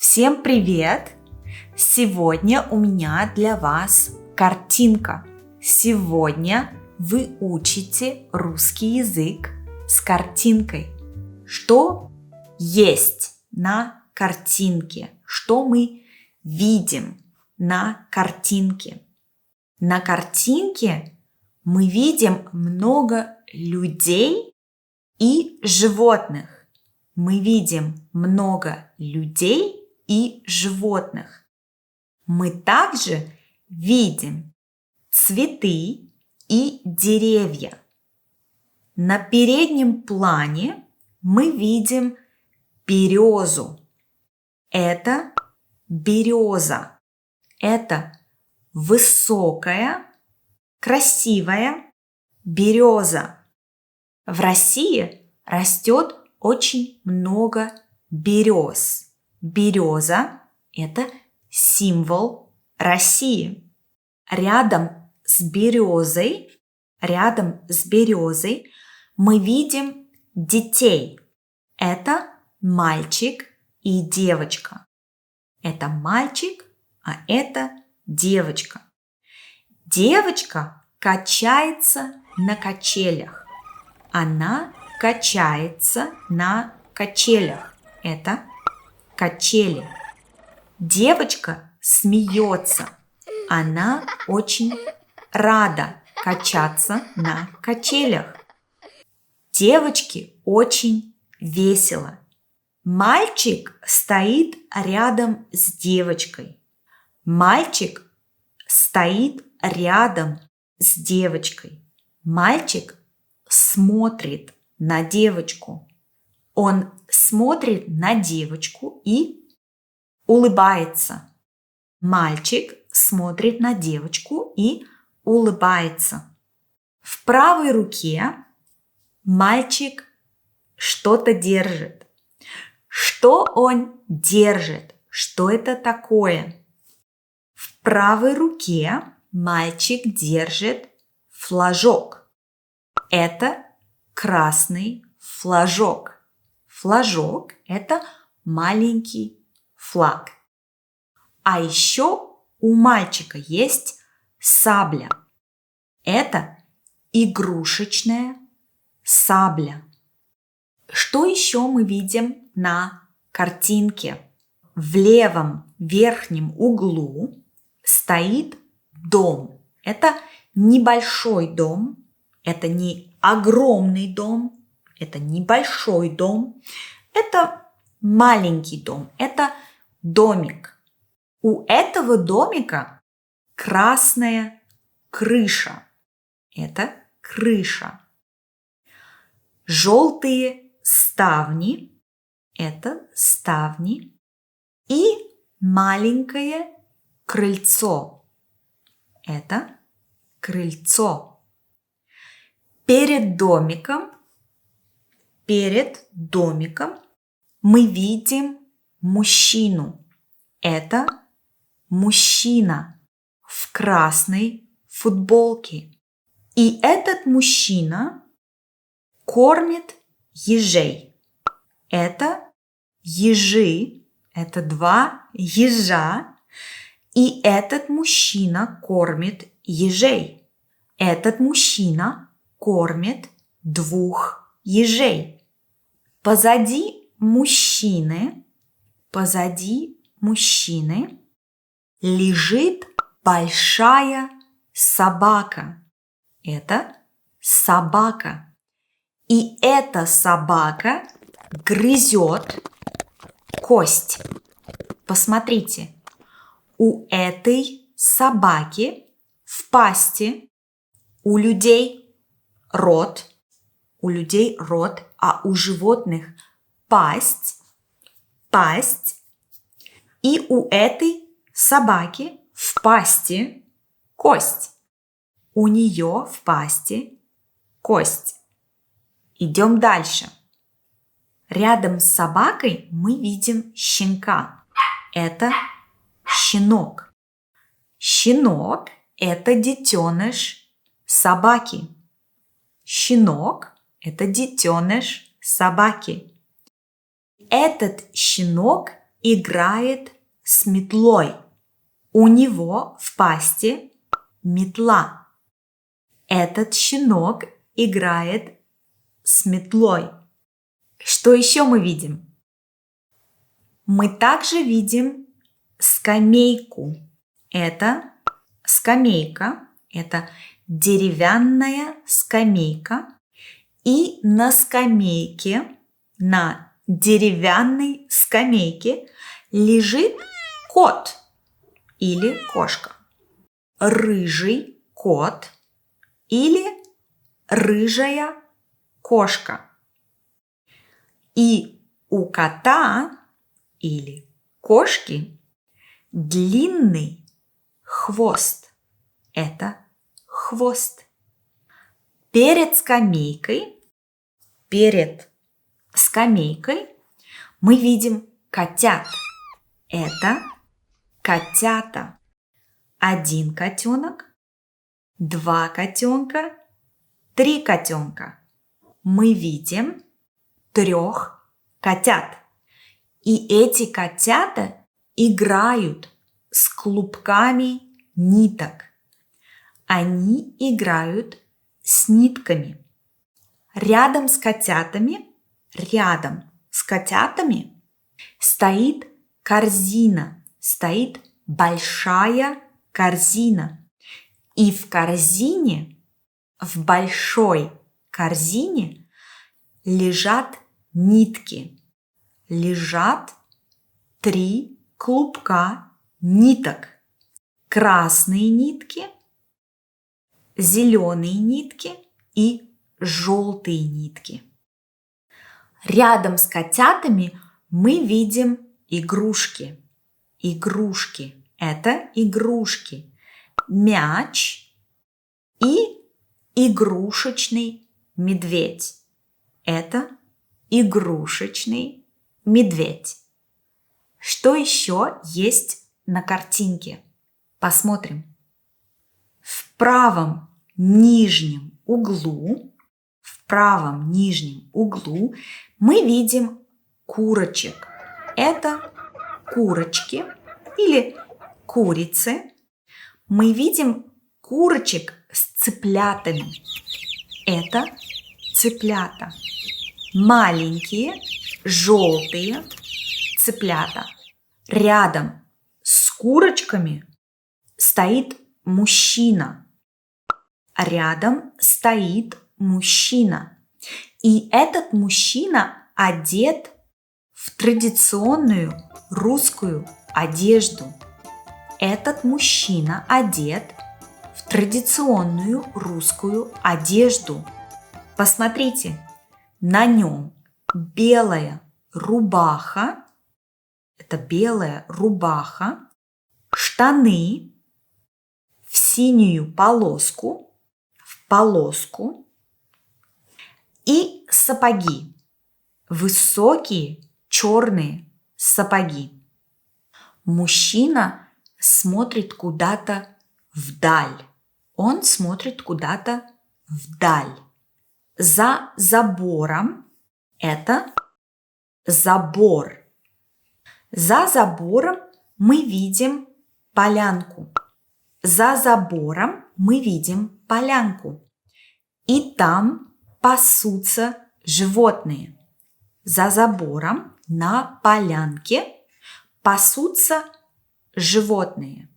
Всем привет! Сегодня у меня для вас картинка. Сегодня вы учите русский язык с картинкой. Что есть на картинке? Что мы видим на картинке? На картинке мы видим много людей и животных. Мы видим много людей и животных. Мы также видим цветы и деревья. На переднем плане мы видим березу. Это береза. Это высокая, красивая береза. В России растет очень много берез. Береза – это символ России. Рядом с березой мы видим детей. Это мальчик и девочка. Это мальчик, а это девочка. Девочка качается на качелях. Она качается на качелях. Это качели. Девочка смеется. Она очень рада качаться на качелях. Девочке очень весело. Мальчик стоит рядом с девочкой. Мальчик стоит рядом с девочкой. Мальчик смотрит на девочку. Он смотрит на девочку и улыбается. Мальчик смотрит на девочку и улыбается. В правой руке мальчик что-то держит. Что он держит? Что это такое? В правой руке мальчик держит флажок. Это красный флажок. Флажок – это маленький флаг. А еще у мальчика есть сабля. Это игрушечная сабля. Что еще мы видим на картинке? В левом верхнем углу стоит дом. Это небольшой дом. Это не огромный дом. Это небольшой дом. Это маленький дом. Это домик. У этого домика красная крыша. Это крыша. Желтые ставни. Это ставни. И маленькое крыльцо. Это крыльцо. Перед домиком мы видим мужчину. Это мужчина в красной футболке. И этот мужчина кормит ежей. Это ежи. Это 2 ежа. И этот мужчина кормит ежей. Этот мужчина кормит 2 ежей. Позади мужчины лежит большая собака. Это собака. И эта собака грызет кость. Посмотрите, у этой собаки в пасти, у людей рот, а у животных пасть. И у этой собаки в пасти кость. У нее в пасти кость. Идем дальше. Рядом с собакой мы видим щенка. Это щенок. Щенок – это детеныш собаки. Щенок – это детеныш собаки. Этот щенок играет с метлой. У него в пасти метла. Этот щенок играет с метлой. Что еще мы видим? Мы также видим скамейку. Это скамейка. Это деревянная скамейка. И на скамейке, на деревянной скамейке лежит кот или кошка. Рыжий кот или рыжая кошка. И у кота или кошки длинный хвост. Это хвост. Перед скамейкой мы видим котят. Это котята. 1 котенок, 2 котенка, 3 котенка. Мы видим 3 котят. И эти котята играют с клубками ниток. Они играют с нитками. Рядом с котятами стоит корзина, стоит большая корзина. И в большой корзине лежат нитки. Лежат 3 клубка ниток. Красные нитки, зеленые нитки и желтые нитки. Рядом с котятами мы видим игрушки. Игрушки – это игрушки. Мяч и игрушечный медведь. Это игрушечный медведь. Что еще есть на картинке? Посмотрим. В правом нижнем углу мы видим курочек. Это курочки или курицы. Мы видим курочек с цыплятами. Это цыплята. Маленькие, желтые цыплята. Рядом с курочками стоит мужчина. Рядом стоит мужчина. И этот мужчина одет в традиционную русскую одежду. Этот мужчина одет в традиционную русскую одежду. Посмотрите, на нем белая рубаха. Это белая рубаха, штаны в синюю полоску, и сапоги. Высокие черные сапоги. Мужчина смотрит куда-то вдаль. Он смотрит куда-то вдаль. За забором это забор. За забором мы видим полянку. За забором мы видим полянку. И там пасутся животные. За забором на полянке пасутся животные.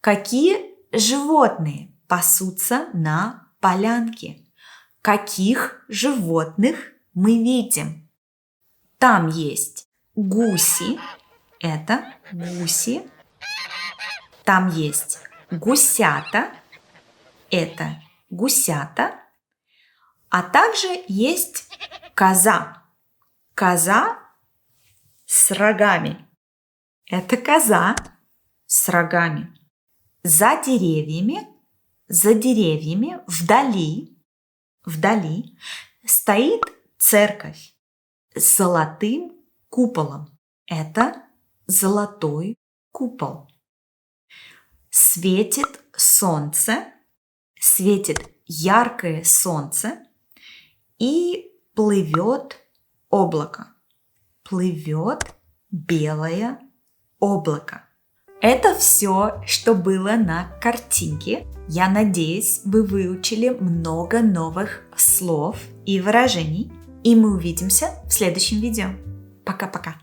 Какие животные пасутся на полянке? Каких животных мы видим? Там есть гуси. Это гуси. Там есть гусята. Это гусята. А также есть коза. Коза с рогами. Это коза с рогами. За деревьями вдали стоит церковь с золотым куполом. Это золотой купол. Светит солнце, светит яркое солнце, и плывет облако. Плывет белое облако. Это все, что было на картинке. Я надеюсь, вы выучили много новых слов и выражений. И мы увидимся в следующем видео. Пока-пока.